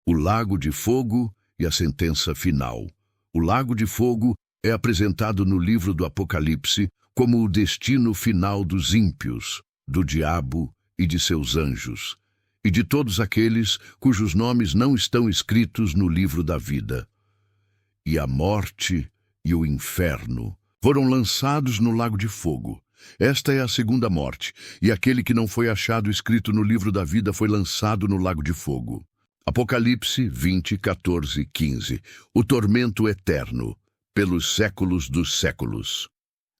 o lago de fogo e a sentença final. O lago de fogo é apresentado no livro do Apocalipse como o destino final dos ímpios, do diabo e de seus anjos, e de todos aqueles cujos nomes não estão escritos no livro da vida. E a morte e o inferno foram lançados no lago de fogo. Esta é a segunda morte, e aquele que não foi achado escrito no livro da vida foi lançado no lago de fogo. Apocalipse 20, 14, 15. O tormento eterno, pelos séculos dos séculos.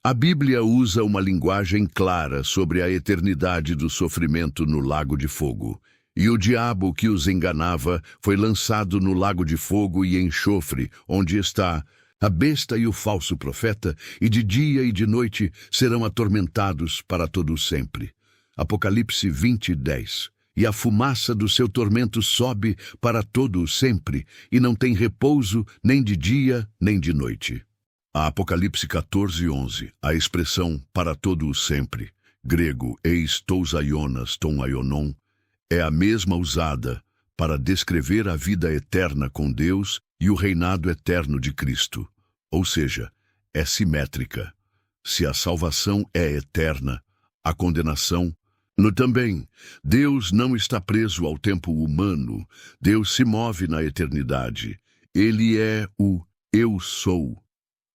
A Bíblia usa uma linguagem clara sobre a eternidade do sofrimento no lago de fogo. E o diabo que os enganava foi lançado no lago de fogo e enxofre, onde está a besta e o falso profeta, e de dia e de noite serão atormentados para todo sempre. Apocalipse 20, 10. E a fumaça do seu tormento sobe para todo sempre, e não tem repouso nem de dia nem de noite. A Apocalipse 14, 11. A expressão para todo o sempre, grego eis tous aionas ton aionon, é a mesma usada para descrever a vida eterna com Deus e o reinado eterno de Cristo. Ou seja, é simétrica. Se a salvação é eterna, a condenação também. Deus não está preso ao tempo humano. Deus se move na eternidade. Ele é o Eu Sou,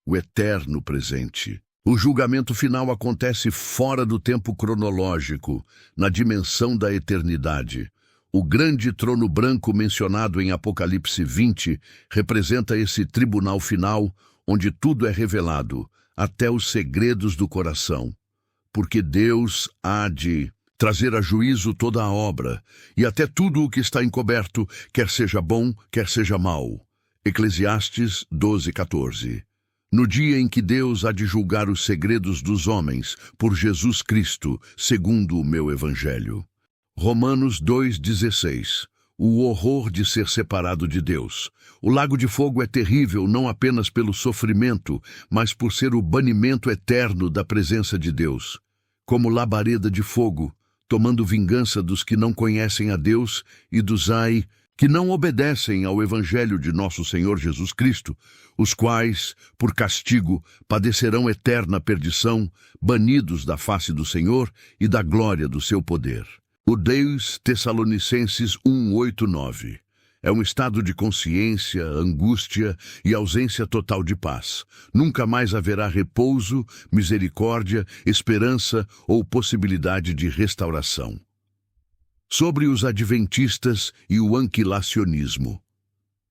o eterno presente. O julgamento final acontece fora do tempo cronológico, na dimensão da eternidade. O grande trono branco mencionado em Apocalipse 20 representa esse tribunal final, onde tudo é revelado, até os segredos do coração. Porque Deus há de trazer a juízo toda a obra, e até tudo o que está encoberto, quer seja bom, quer seja mau. Eclesiastes 12, 14. No dia em que Deus há de julgar os segredos dos homens, por Jesus Cristo, segundo o meu Evangelho. Romanos 2,16. O horror de ser separado de Deus. O lago de fogo é terrível não apenas pelo sofrimento, mas por ser o banimento eterno da presença de Deus. Como labareda de fogo, tomando vingança dos que não conhecem a Deus e dos que não obedecem ao Evangelho de nosso Senhor Jesus Cristo, os quais, por castigo, padecerão eterna perdição, banidos da face do Senhor e da glória do seu poder. O 2 Tessalonicenses 1, 8, 9. É um estado de consciência, angústia e ausência total de paz. Nunca mais haverá repouso, misericórdia, esperança ou possibilidade de restauração. Sobre os adventistas e o anquilacionismo.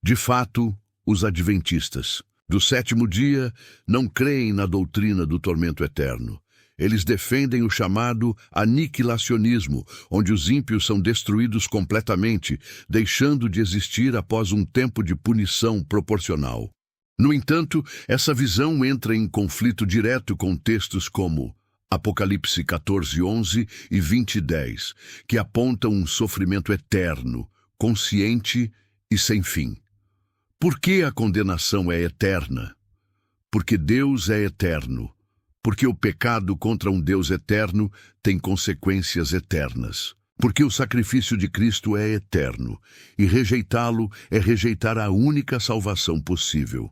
De fato, os adventistas do sétimo dia não creem na doutrina do tormento eterno. Eles defendem o chamado aniquilacionismo, onde os ímpios são destruídos completamente, deixando de existir após um tempo de punição proporcional. No entanto, essa visão entra em conflito direto com textos como Apocalipse 14, 11 e 20, 10, que apontam um sofrimento eterno, consciente e sem fim. Por que a condenação é eterna? Porque Deus é eterno. Porque o pecado contra um Deus eterno tem consequências eternas. Porque o sacrifício de Cristo é eterno, e rejeitá-lo é rejeitar a única salvação possível.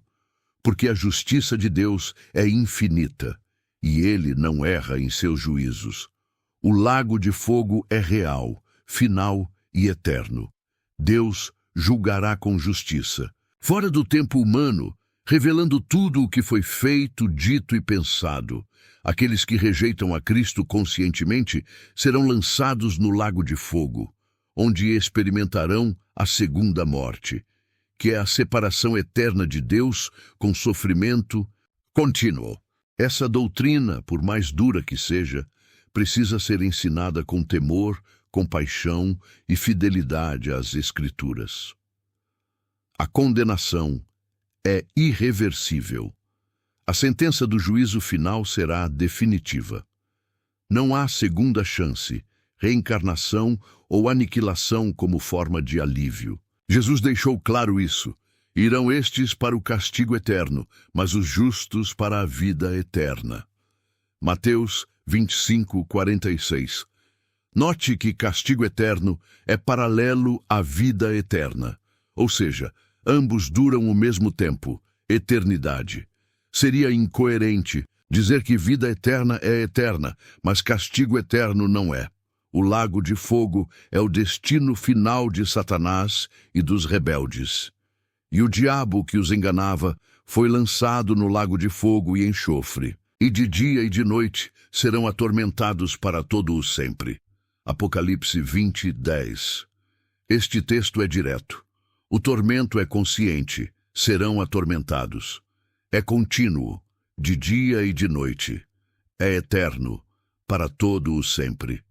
Porque a justiça de Deus é infinita, e ele não erra em seus juízos. O lago de fogo é real, final e eterno. Deus julgará com justiça. Fora do tempo humano, revelando tudo o que foi feito, dito e pensado. Aqueles que rejeitam a Cristo conscientemente serão lançados no lago de fogo, onde experimentarão a segunda morte, que é a separação eterna de Deus com sofrimento contínuo. Essa doutrina, por mais dura que seja, precisa ser ensinada com temor, compaixão e fidelidade às Escrituras. A condenação é irreversível. A sentença do juízo final será definitiva. Não há segunda chance, reencarnação ou aniquilação como forma de alívio. Jesus deixou claro isso. Irão estes para o castigo eterno, mas os justos para a vida eterna. Mateus 25, 46. Note que castigo eterno é paralelo à vida eterna. ou seja, ambos duram o mesmo tempo, eternidade. Seria incoerente dizer que vida eterna é eterna, mas castigo eterno não é. O lago de fogo é o destino final de Satanás e dos rebeldes. E o diabo que os enganava foi lançado no lago de fogo e enxofre, e de dia e de noite serão atormentados para todo o sempre. Apocalipse 20, 10. Este texto é direto. O tormento é consciente, serão atormentados. É contínuo, de dia e de noite. É eterno, para todo o sempre.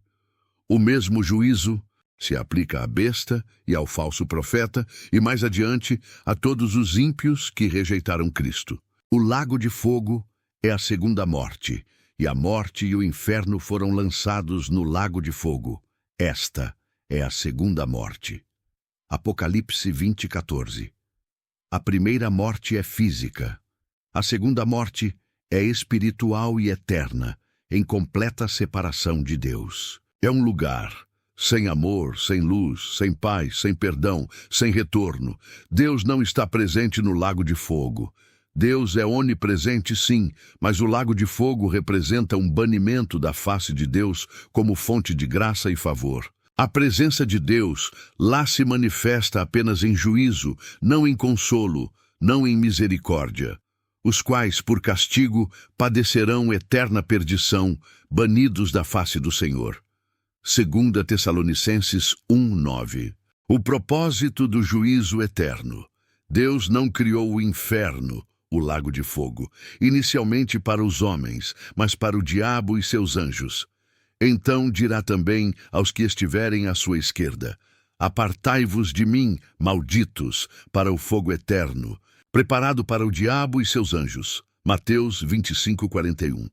O mesmo juízo se aplica à besta e ao falso profeta, e mais adiante a todos os ímpios que rejeitaram Cristo. O lago de fogo é a segunda morte, e a morte e o inferno foram lançados no lago de fogo. Esta é a segunda morte. Apocalipse 20, 14. A primeira morte é física. A segunda morte é espiritual e eterna, em completa separação de Deus. É um lugar sem amor, sem luz, sem paz, sem perdão, sem retorno. Deus não está presente no lago de fogo. Deus é onipresente, sim, mas o lago de fogo representa um banimento da face de Deus como fonte de graça e favor. A presença de Deus lá se manifesta apenas em juízo, não em consolo, não em misericórdia. Os quais, por castigo, padecerão eterna perdição, banidos da face do Senhor. 2 Tessalonicenses 1, 9. O propósito do juízo eterno. Deus não criou o inferno, o lago de fogo, inicialmente para os homens, mas para o diabo e seus anjos. Então dirá também aos que estiverem à sua esquerda: apartai-vos de mim, malditos, para o fogo eterno, preparado para o diabo e seus anjos. Mateus 25, 41.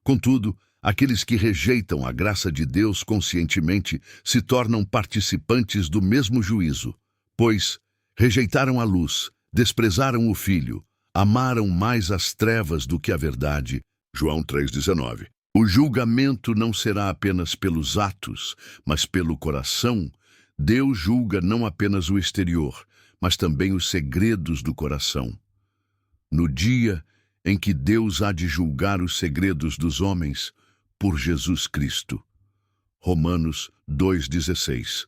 Contudo, aqueles que rejeitam a graça de Deus conscientemente se tornam participantes do mesmo juízo, pois rejeitaram a luz, desprezaram o Filho, amaram mais as trevas do que a verdade. João 3,19. O julgamento não será apenas pelos atos, mas pelo coração. Deus julga não apenas o exterior, mas também os segredos do coração. No dia em que Deus há de julgar os segredos dos homens, por Jesus Cristo. Romanos 2,16.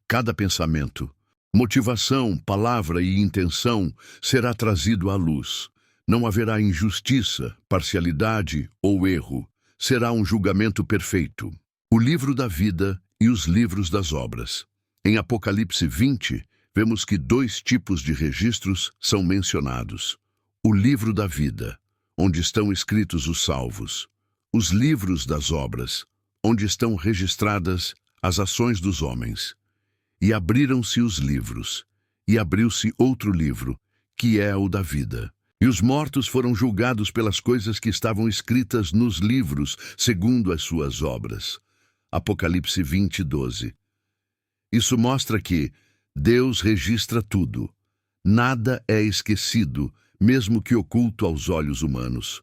Cada pensamento, motivação, palavra e intenção será trazido à luz. Não haverá injustiça, parcialidade ou erro. Será um julgamento perfeito. O livro da vida e os livros das obras. Em Apocalipse 20, vemos que 2 tipos de registros são mencionados. O livro da vida, onde estão escritos os salvos. Os livros das obras, onde estão registradas as ações dos homens. E abriram-se os livros, e abriu-se outro livro, que é o da vida. E os mortos foram julgados pelas coisas que estavam escritas nos livros, segundo as suas obras. Apocalipse 20, 12. Isso mostra que Deus registra tudo. Nada é esquecido, mesmo que oculto aos olhos humanos.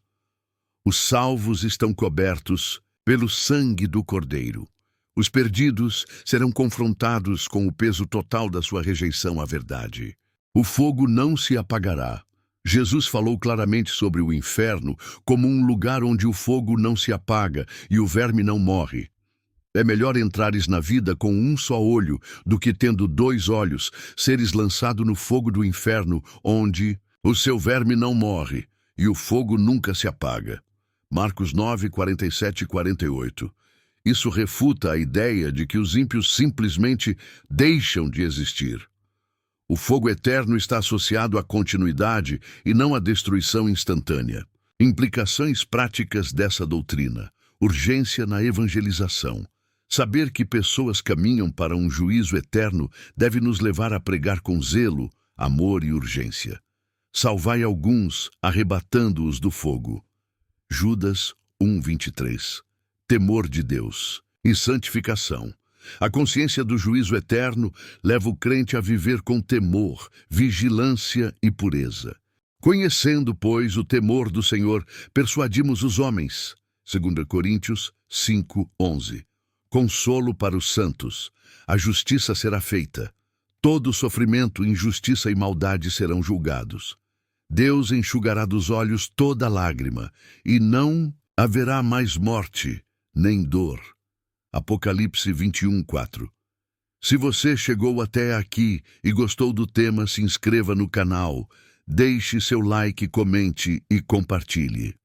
Os salvos estão cobertos pelo sangue do Cordeiro. Os perdidos serão confrontados com o peso total da sua rejeição à verdade. O fogo não se apagará. Jesus falou claramente sobre o inferno como um lugar onde o fogo não se apaga e o verme não morre. É melhor entrares na vida com um só olho do que, tendo 2 olhos, seres lançado no fogo do inferno, onde o seu verme não morre e o fogo nunca se apaga. Marcos 9, 47 e 48. Isso refuta a ideia de que os ímpios simplesmente deixam de existir. O fogo eterno está associado à continuidade e não à destruição instantânea. Implicações práticas dessa doutrina. Urgência na evangelização. Saber que pessoas caminham para um juízo eterno deve nos levar a pregar com zelo, amor e urgência. Salvai alguns, arrebatando-os do fogo. Judas 1:23. Temor de Deus e santificação. A consciência do juízo eterno leva o crente a viver com temor, vigilância e pureza. Conhecendo, pois, o temor do Senhor, persuadimos os homens. 2 Coríntios 5:11. Consolo para os santos. A justiça será feita. Todo sofrimento, injustiça e maldade serão julgados. Deus enxugará dos olhos toda lágrima, e não haverá mais morte, nem dor. Apocalipse 21:4. Se você chegou até aqui e gostou do tema, se inscreva no canal, deixe seu like, comente e compartilhe.